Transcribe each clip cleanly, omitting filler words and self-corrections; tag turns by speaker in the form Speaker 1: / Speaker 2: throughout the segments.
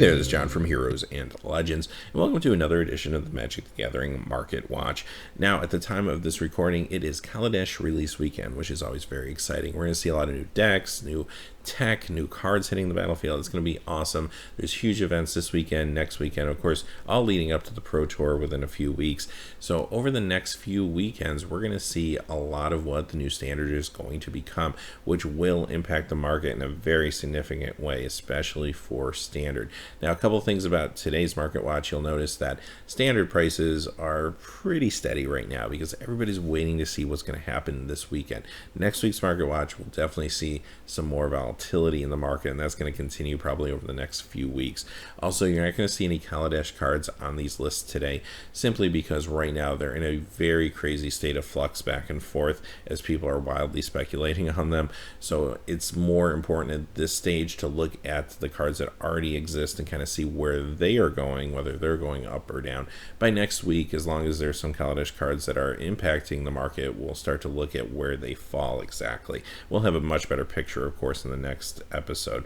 Speaker 1: there, this is John from Heroes and Legends, and welcome to another edition of the Magic the Gathering Market Watch. Now, at the time of this recording, it is Kaladesh Release weekend, which is always very exciting. We're going to see a lot of new decks, new tech, new cards hitting the battlefield. It's going to be awesome. There's huge events this weekend, next weekend, of course, all leading up to the Pro Tour within a few weeks. So over the next few weekends, we're going to see a lot of what the new standard is going to become, which will impact the market in a very significant way, especially for standard. Now, a couple of things about today's market watch. You'll notice that standard prices are pretty steady right now because everybody's waiting to see what's going to happen this weekend. Next week's market watch will definitely see some more volatility in the market, and that's going to continue probably over the next few weeks. Also, you're not going to see any Kaladesh cards on these lists today, simply because right now they're in a very crazy state of flux back and forth as people are wildly speculating on them. So it's more important at this stage to look at the cards that already exist and kind of see where they are going, whether they're going up or down. By next week, as long as there's some Kaladesh cards that are impacting the market, we'll start to look at where they fall exactly. We'll have a much better picture, of course, in the next episode.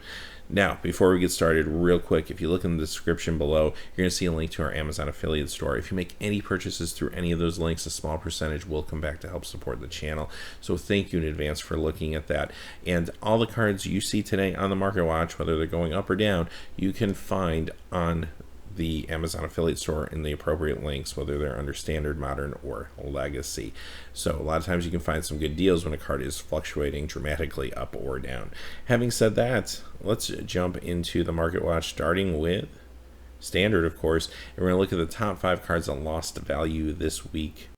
Speaker 1: Now, before we get started, real quick, if you look in the description below, you're going to see a link to our Amazon affiliate store. If you make any purchases through any of those links, a small percentage will come back to help support the channel. So thank you in advance for looking at that. And all the cards you see today on the Market Watch, whether they're going up or down, you can find on the Amazon affiliate store in the appropriate links, whether they're under standard, modern, or legacy. So a lot of times you can find some good deals when a card is fluctuating dramatically up or down. Having said that, let's jump into the market watch, starting with standard, of course, and we're going to look at the top 5 cards that lost value this week.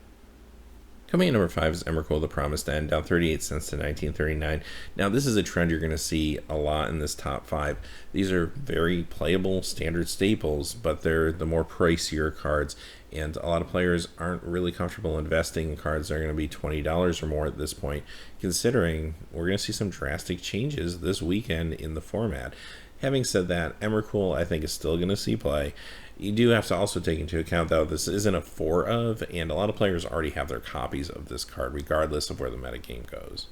Speaker 1: Coming in number 5 is Emrakul, the Promised End, down 38 cents to 19.39. Now, this is a trend you're going to see a lot in this top 5. These are very playable standard staples, but they're the more pricier cards, and a lot of players aren't really comfortable investing in cards that are going to be $20 or more at this point, considering we're going to see some drastic changes this weekend in the format. Having said that, Emrakul, I think, is still going to see play. You do have to also take into account, though, this isn't a 4 of, and a lot of players already have their copies of this card, regardless of where the metagame goes.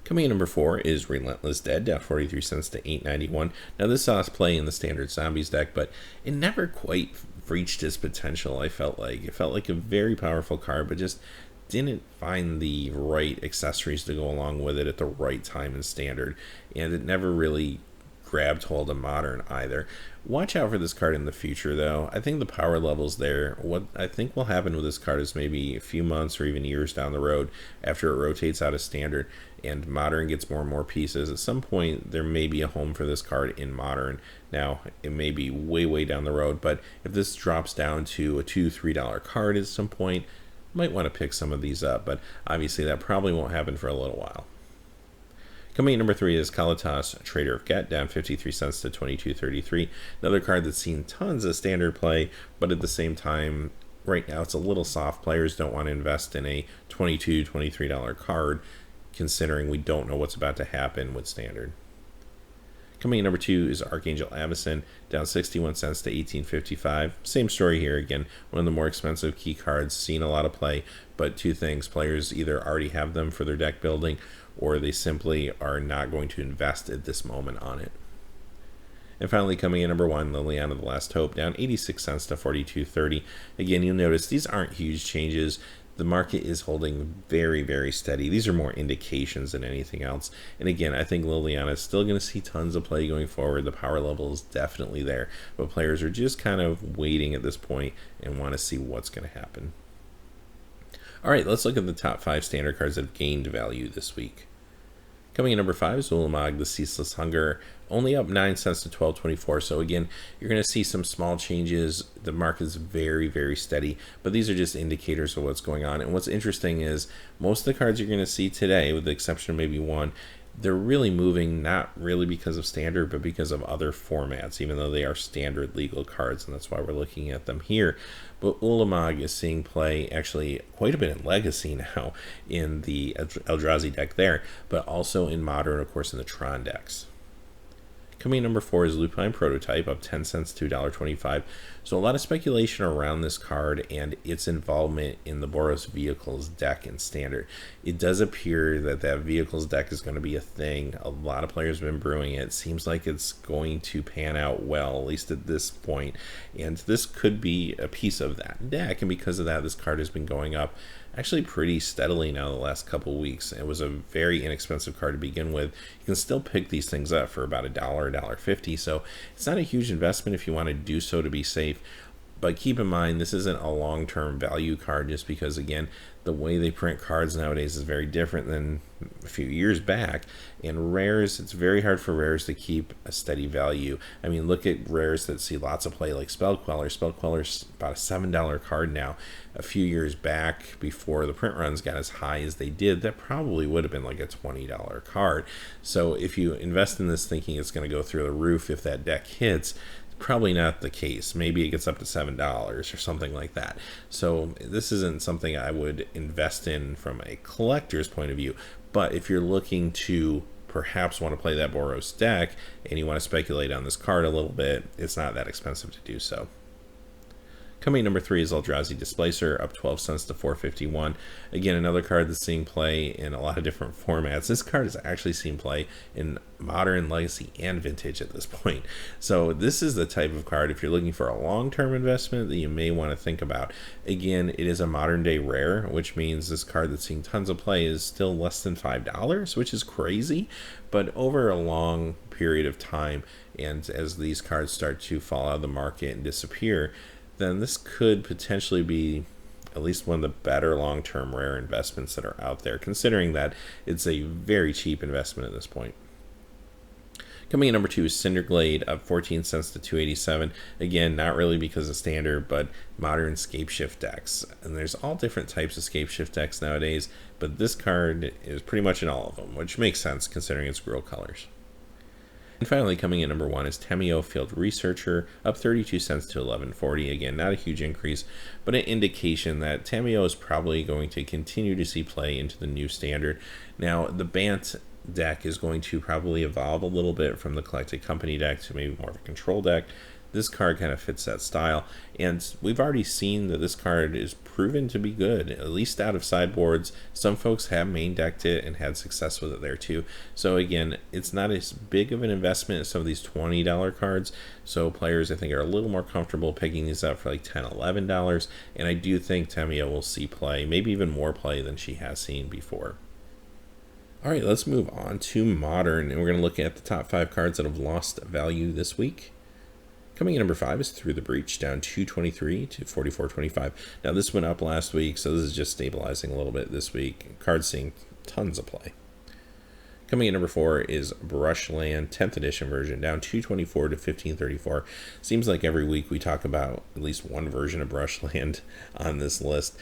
Speaker 1: Coming in number 4 is Relentless Dead, down 43 cents to 8.91. Now, this saw us play in the standard Zombies deck, but it never quite reached its potential, I felt like. It felt like a very powerful card, but just didn't find the right accessories to go along with it at the right time in standard, and it never really grabbed hold of modern either. Watch out for this card in the future, though. I think the power level's there. What I think will happen with this card is maybe a few months or even years down the road, after it rotates out of standard and modern gets more and more pieces, at some point there may be a home for this card in modern. Now, it may be way down the road, but if this drops down to a $2-3 card at some point, might want to pick some of these up, but obviously that probably won't happen for a little while. Coming in number 3 is Kaladesh Trader of Get, down 53 cents to 22.33. Another card that's seen tons of standard play, but at the same time, right now it's a little soft. Players don't want to invest in a $22, $23 card, considering we don't know what's about to happen with standard. Coming in number 2 is Archangel Avacyn, down 61 cents to 18.55. Same story here again. One of the more expensive key cards, seen a lot of play, but two things. Players either already have them for their deck building, or they simply are not going to invest at this moment on it. And finally, coming in number 1, Liliana the Last Hope, down 86 cents to 42.30. Again, you'll notice these aren't huge changes. The market is holding very steady. These are more indications than anything else. And again, I think Liliana is still going to see tons of play going forward. The power level is definitely there, but players are just kind of waiting at this point and want to see what's going to happen. All right, let's look at the top 5 standard cards that have gained value this week. Coming in number 5 is Ulamog, the Ceaseless Hunger, only up 9 cents to 12.24. So again, you're going to see some small changes. The market is very steady, but these are just indicators of what's going on. And what's interesting is most of the cards you're going to see today, with the exception of maybe one, they're really moving not really because of standard, but because of other formats, even though they are standard legal cards, and that's why we're looking at them here. But Ulamog is seeing play actually quite a bit in Legacy now, in the Eldrazi deck there, but also in Modern, of course, in the Tron decks. Coming in number 4 is Lupine Prototype, up 10 cents to $1.25. So a lot of speculation around this card and its involvement in the Boros Vehicles deck in Standard. It does appear that that Vehicles deck is going to be a thing. A lot of players have been brewing it. It seems like it's going to pan out well, at least at this point. And this could be a piece of that deck. And because of that, this card has been going up actually pretty steadily now the last couple weeks. It was a very inexpensive card to begin with. You can still pick these things up for about $1, $1.50. So it's not a huge investment if you want to do so to be safe. But keep in mind, this isn't a long-term value card, just because, again, the way they print cards nowadays is very different than a few years back. And rares, it's very hard for rares to keep a steady value. I mean, look at rares that see lots of play, like Spellqueller. Spellqueller's about a $7 card now. A few years back, before the print runs got as high as they did, that probably would have been like a $20 card. So if you invest in this thinking it's going to go through the roof if that deck hits, probably not the case. Maybe it gets up to $7 or something like that. So this isn't something I would invest in from a collector's point of view. But if you're looking to perhaps want to play that Boros deck and you want to speculate on this card a little bit, it's not that expensive to do so. Coming in number 3 is Eldrazi Displacer, up 12 cents to $4.51. Again, another card that's seeing play in a lot of different formats. This card is actually seeing play in Modern, Legacy, and Vintage at this point. So this is the type of card, if you're looking for a long-term investment, that you may want to think about. Again, it is a modern-day rare, which means this card that's seeing tons of play is still less than $5, which is crazy. But over a long period of time, and as these cards start to fall out of the market and disappear, then this could potentially be at least one of the better long-term rare investments that are out there, considering that it's a very cheap investment at this point. Coming in number 2 is Cinder Glade, up 14 cents to $2.87. Again, not really because of Standard, but modern Scapeshift decks. And there's all different types of Scapeshift decks nowadays, but this card is pretty much in all of them, which makes sense considering its real colors. And finally, coming in number 1 is Tamiyo Field Researcher, up 32 cents to $11.40. Again, not a huge increase, but an indication that Tamiyo is probably going to continue to see play into the new Standard. Now, the Bant deck is going to probably evolve a little bit from the Collected Company deck to maybe more of a control deck. This card kind of fits that style, and we've already seen that this card is proven to be good, at least out of sideboards. Some folks have main decked it and had success with it there too. So again, it's not as big of an investment as some of these $20 cards, so players I think are a little more comfortable picking these up for like $10, $11, and I do think Tamiyo will see play, maybe even more play than she has seen before. Alright, let's move on to Modern, and we're going to look at the top 5 cards that have lost value this week. Coming in number 5 is Throuch the Breach, down $2.23 to $44.25. Now this went up last week, so this is just stabilizing a little bit this week. Cards seeing tons of play. Coming in number 4 is Brushland 10th edition version, down $2.24 to $15.34. Seems like every week we talk about at least one version of Brushland on this list.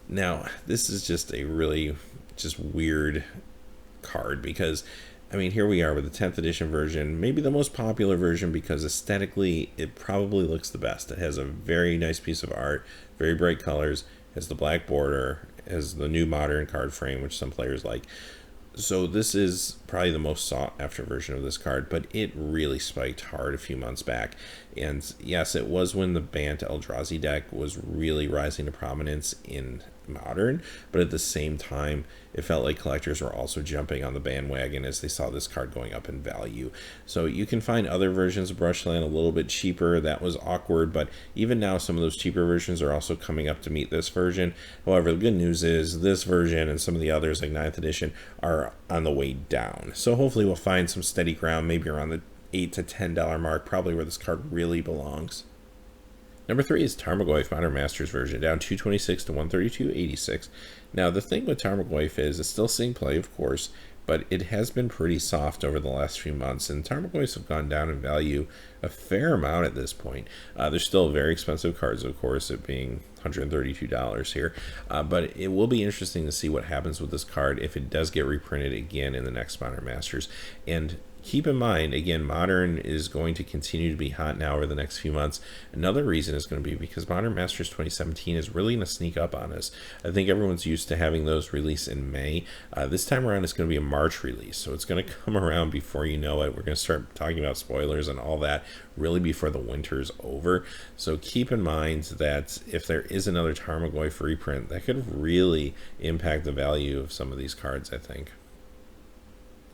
Speaker 1: Now this is just a really weird card, because I mean, here we are with the 10th edition version, maybe the most popular version because aesthetically it probably looks the best. It has a very nice piece of art, very bright colors, has the black border, has the new modern card frame, which some players like. So this is probably the most sought after version of this card, but it really spiked hard a few months back. And yes, it was when the Bant Eldrazi deck was really rising to prominence in Modern, but at the same time it felt like collectors were also jumping on the bandwagon as they saw this card going up in value. So you can find other versions of Brushland a little bit cheaper. That was awkward, but even now some of those cheaper versions are also coming up to meet this version. However, the good news is this version and some of the others like 9th edition are on the way down. So hopefully we'll find some steady ground, maybe around the $8 to $10 mark, probably where this card really belongs. Number 3 is Tarmogoyf Modern Masters version, down $2.26 to $132.86. Now, the thing with Tarmogoyf is it's still seeing play, of course, but it has been pretty soft over the last few months, and Tarmogoyfs have gone down in value a fair amount at this point. They're still very expensive cards, of course, it being $132 here. But it will be interesting to see what happens with this card if it does get reprinted again in the next Modern Masters. And keep in mind, again, Modern is going to continue to be hot now over the next few months. Another reason is going to be because Modern Masters 2017 is really going to sneak up on us. I think everyone's used to having those release in May. This time around, it's going to be a March release, so it's going to come around before you know it. We're going to start talking about spoilers and all that really before the winter's over. So keep in mind that if there is another Tarmogoyf reprint, that could really impact the value of some of these cards, I think.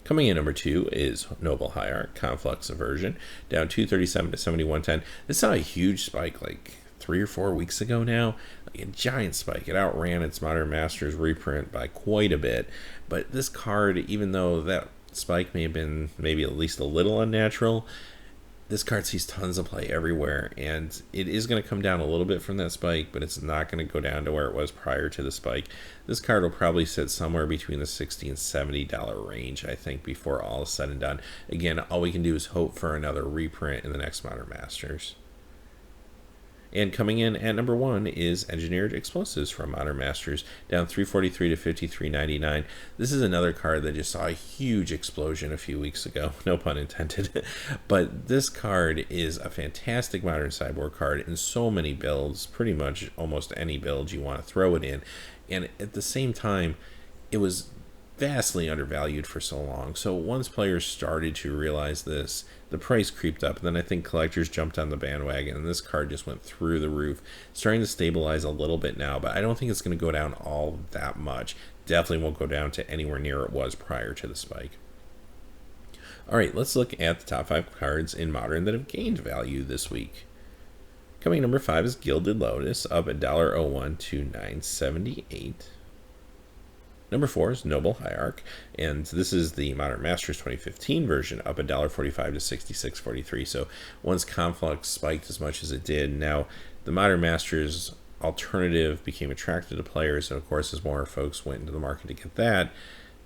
Speaker 1: Coming in number 2 is Noble Hierarch, Conflux Aversion, down 237 to 7110. This saw a huge spike like 3 or 4 weeks ago now, like a giant spike. It outran its Modern Masters reprint by quite a bit. But this card, even though that spike may have been maybe at least a little unnatural, this card sees tons of play everywhere, and it is going to come down a little bit from that spike, but it's not going to go down to where it was prior to the spike. This card will probably sit somewhere between the $60 and $70 range, I think, before all is said and done. Again, all we can do is hope for another reprint in the next Modern Masters. And coming in at number 1 is Engineered Explosives from Modern Masters, down 343 to 53.99. This is another card that just saw a huge explosion a few weeks ago, no pun intended. But this card is a fantastic Modern Sideboard card in so many builds, pretty much almost any build you want to throw it in. And at the same time, it was vastly undervalued for so long. So once players started to realize this, the price creeped up. And then I think collectors jumped on the bandwagon, and this card just went through the roof. It's starting to stabilize a little bit now, but I don't think it's going to go down all that much. Definitely won't go down to anywhere near it was prior to the spike. All right, let's look at the top 5 cards in Modern that have gained value this week. Coming number 5 is Gilded Lotus, up $1.01 to $9.78. Number 4 is Noble Hierarch, and this is the Modern Masters 2015 version, up $1.45 to $66.43. So once Conflux spiked as much as it did, now the Modern Masters alternative became attractive to players, and of course as more folks went into the market to get that,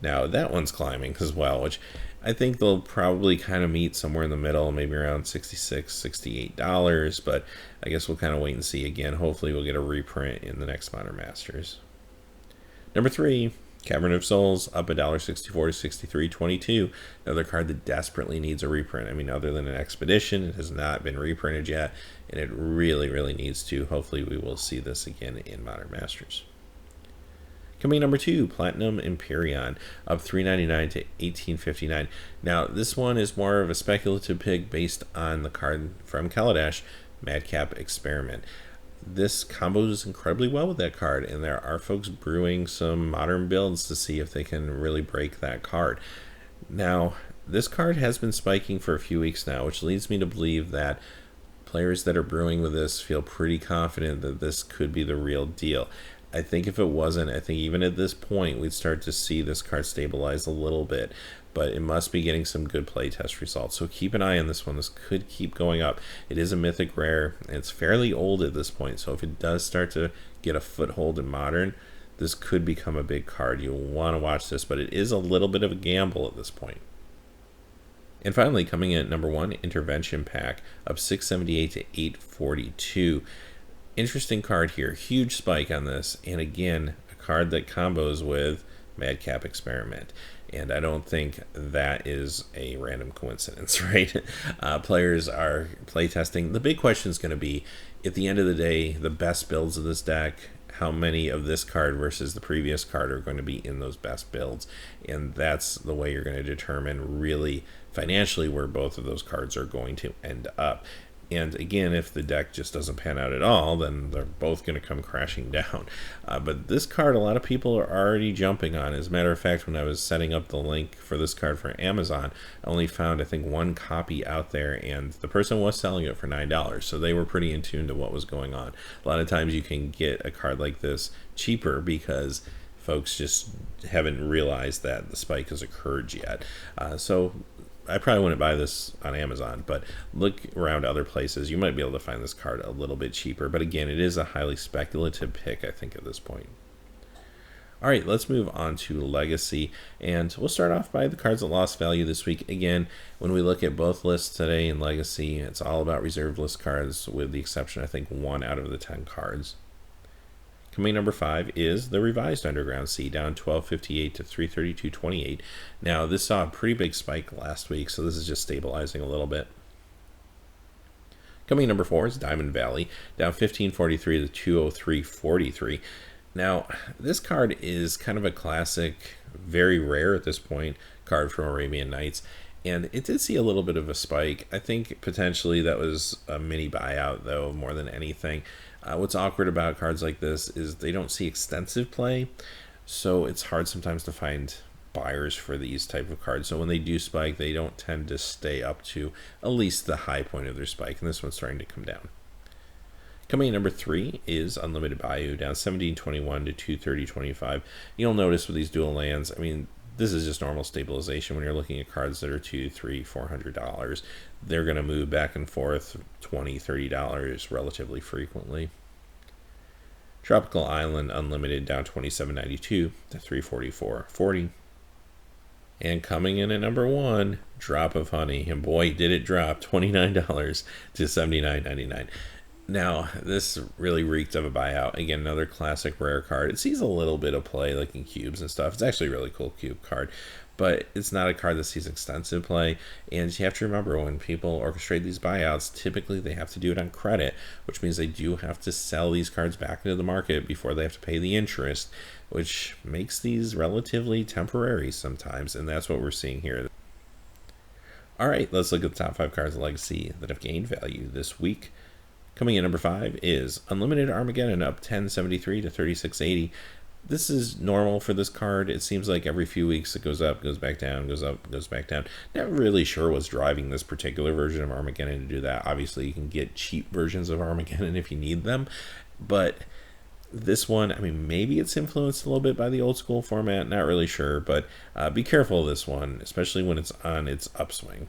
Speaker 1: now that one's climbing as well, which I think they'll probably kind of meet somewhere in the middle, maybe around $66, $68, but I guess we'll kind of wait and see. Again, hopefully we'll get a reprint in the next Modern Masters. Number 3, Cavern of Souls, up $1.64 to $63.22. Another card that desperately needs a reprint. I mean, other than an Expedition, it has not been reprinted yet, and it really, really needs to. Hopefully, we will see this again in Modern Masters. Coming number 2, Platinum Empyrean, up $3.99 to $18.59. Now, this one is more of a speculative pick based on the card from Kaladesh, Madcap Experiment. This combos incredibly well with that card, and there are folks brewing some modern builds to see if they can really break that card. Now, this card has been spiking for a few weeks now, which leads me to believe that players that are brewing with this feel pretty confident that this could be the real deal. I think if it wasn't, I think even at this point, we'd start to see this card stabilize a little bit, but it must be getting some good playtest results. So keep an eye on this one. This could keep going up. It is a mythic rare, and it's fairly old at this point, so if it does start to get a foothold in Modern, this could become a big card. You'll want to watch this, but it is a little bit of a gamble at this point. And finally, coming in at number 1, Intervention Pack, up $6.78 to $8.42. Interesting card here, huge spike on this, and again, a card that combos with Madcap Experiment. And I don't think that is a random coincidence, right? Players are playtesting. The big question is going to be, at the end of the day, the best builds of this deck, how many of this card versus the previous card are going to be in those best builds. And that's the way you're going to determine really financially where both of those cards are going to end up. And again, if the deck just doesn't pan out at all, then they're both going to come crashing down. But this card, a lot of people are already jumping on. As a matter of fact, when I was setting up the link for this card for Amazon, I only found, I think, 1 copy out there, and the person was selling it for $9. So they were pretty in tune to what was going on. A lot of times you can get a card like this cheaper because folks just haven't realized that the spike has occurred yet. So I probably wouldn't buy this on Amazon, but look around other places. You might be able to find this card a little bit cheaper. But again, it is a highly speculative pick, I think, at this point. All right, let's move on to Legacy. And we'll start off by the cards that lost value this week. Again, when we look at both lists today in Legacy, it's all about reserved list cards, with the exception, I think, 1 out of the 10 cards. Coming number 5 is the revised Underground Sea, down 12.58 to 332.28. Now, this saw a pretty big spike last week, so this is just stabilizing a little bit. Coming number 4 is Diamond Valley, down 15.43 to 203.43. Now, this card is kind of a classic, very rare at this point, card from Arabian Nights, and it did see a little bit of a spike. I think potentially that was a mini buyout, though, more than anything. What's awkward about cards like this is they don't see extensive play, so it's hard sometimes to find buyers for these type of cards. So when they do spike, they don't tend to stay up to at least the high point of their spike, and this one's starting to come down. Coming in number 3 is Unlimited Bayou, down 17.21 to 230.25. You'll notice with these dual lands, I mean, this is just normal stabilization when you're looking at cards that are $200, $300, $400. They're going to move back and forth $20, $30 relatively frequently. Tropical Island Unlimited, down 27.92 to 344.40. And coming in at number 1, Drop of Honey, and boy, did it drop $29 to $79.99. Now, this really reeked of a buyout. Again, another classic rare card. It sees a little bit of play, like in cubes and stuff. It's actually a really cool cube card, but it's not a card that sees extensive play. And you have to remember, when people orchestrate these buyouts, typically they have to do it on credit, which means they do have to sell these cards back into the market before they have to pay the interest, which makes these relatively temporary sometimes, and that's what we're seeing here. All right, let's look at the top 5 cards of Legacy that have gained value this week. Coming in number 5 is Unlimited Armageddon, up 10.73 to 36.80. This is normal for this card. It seems like every few weeks it goes up, goes back down, goes up, goes back down. Not really sure what's driving this particular version of Armageddon to do that. Obviously, you can get cheap versions of Armageddon if you need them, but this one, I mean, maybe it's influenced a little bit by the old school format. Not really sure, but be careful of this one, especially when it's on its upswing.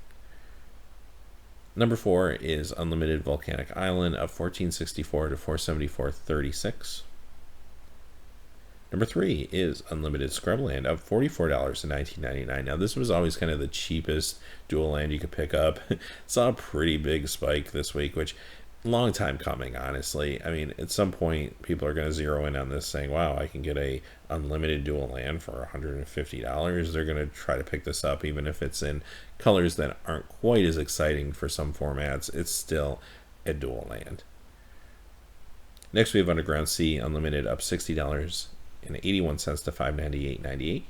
Speaker 1: Number 4 is Unlimited Volcanic Island, up 14.64 to 474.36. Number 3 is Unlimited Scrubland, up $44 to $19.99. Now, this was always kind of the cheapest dual land you could pick up. Saw a pretty big spike this week, which, long time coming, honestly. I mean, at some point, people are going to zero in on this, saying, wow, I can get a unlimited dual land for $150. They're going to try to pick this up, even if it's in colors that aren't quite as exciting for some formats. It's still a dual land. Next, we have Underground Sea Unlimited, up $60.81 to $598.98.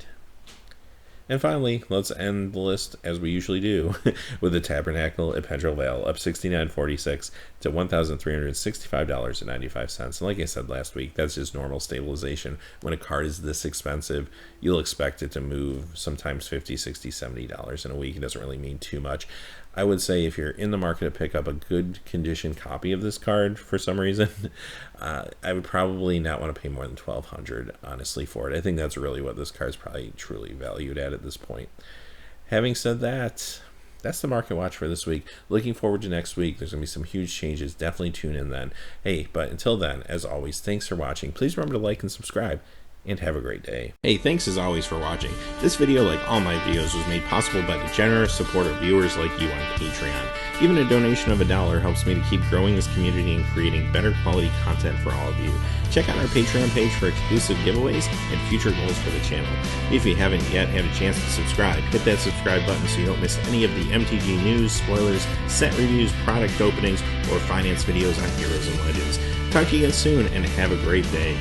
Speaker 1: And finally, let's end the list as we usually do with the Tabernacle at Pedro Vale, up $69.46 to $1,365.95. And like I said last week, that's just normal stabilization. When a card is this expensive, you'll expect it to move sometimes $50, $60, $70 in a week. It doesn't really mean too much. I would say if you're in the market to pick up a good condition copy of this card for some reason, I would probably not want to pay more than $1,200, honestly, for it. I think that's really what this card's probably truly valued at this point. Having said that, that's the market watch for this week. Looking forward to next week. There's going to be some huge changes. Definitely tune in then. Hey, but until then, as always, thanks for watching. Please remember to like and subscribe, and have a great day. Hey, thanks as always for watching. This video, like all my videos, was made possible by the generous support of viewers like you on Patreon. Even a donation of $1 helps me to keep growing this community and creating better quality content for all of you. Check out our Patreon page for exclusive giveaways and future goals for the channel. If you haven't yet had a chance to subscribe, hit that subscribe button so you don't miss any of the MTG news, spoilers, set reviews, product openings, or finance videos on Heroes and Legends. Talk to you again soon, and have a great day.